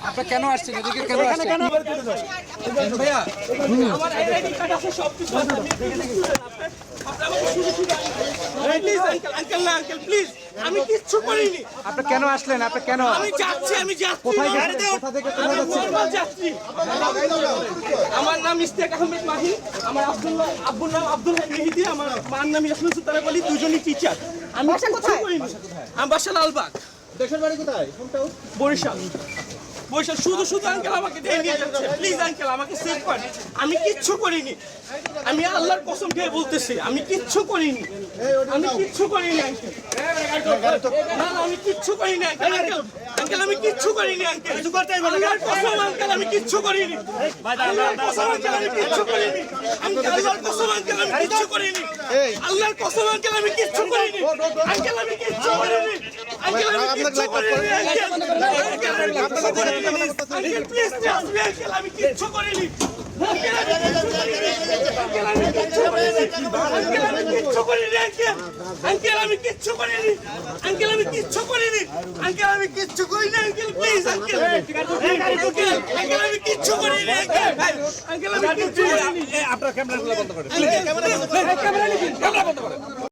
আপনি কেন আসছেন এদিকে? কেন আসছেন ভাইয়া? আমার আইডি কার্ড আছে, সব কিছু আছে। প্লিজ আঙ্কেল, না আঙ্কেল প্লিজ, আমি কিচ্ছু করিনি। আপনি কেন আসলেন? আপনি কেন? আমি যাচ্ছি। কোথায় গেছেন? কোথা থেকে কোথায় যাচ্ছেন? নরমাল যাচ্ছি। আমার নাম ইশতিয়াক আহমেদ মাহি, আমার আব্বুর নাম আব্দুল মেহেদি, আমার মার নাম ইয়াসমিন সুলতানা বলি, দুজনই টিচার। আমি কিচ্ছু করিনি। আমার বাসা লালবাগ। দেশের বাড়ি কোথায়? বরিশাল। শুধু আঙ্কেল আমাকে দিয়ে নিয়ে যাচ্ছে। প্লিজ আঙ্কেল, আমাকে সেভ করেন। আমি কিচ্ছু করিনি। আমি আল্লাহর কসম খেয়ে বলতেছি, আমি কিচ্ছু করিনি। আমি কিচ্ছু করিনি আঙ্কেল। না আমি কিচ্ছু করিনি আঙ্কেল। আঙ্কেল আমি কিচ্ছু করিনি আঙ্কেল। আল্লাহর কসম আঙ্কেল, আমি কিচ্ছু করিনি। আল্লাহর কসম আঙ্কেল, আমি কিচ্ছু করিনি। আল্লাহর কসম আঙ্কেল, আমি কিচ্ছু করিনি। আল্লাহর কসম আঙ্কেল, আমি কিচ্ছু করিনি। আঙ্কেল আমি কিচ্ছু করিনি। আঙ্কেল আমি কিচ্ছু করিনি। Uncle please trust me uncle, আমি কিচ্ছু করিনি। আঙ্কেল আমি কিচ্ছু করিনি। আঙ্কেল আমি কিচ্ছু করিনি। আঙ্কেল আমি কিচ্ছু করিনি। আঙ্কেল আমি কিচ্ছু করিনি। আঙ্কেল প্লিজ আঙ্কেল, আঙ্কেল আমি কিচ্ছু করিনি। আঙ্কেল আমি কিচ্ছু করিনি। আপনার ক্যামেরাগুলো বন্ধ করেন। ক্যামেরা বন্ধ করেন।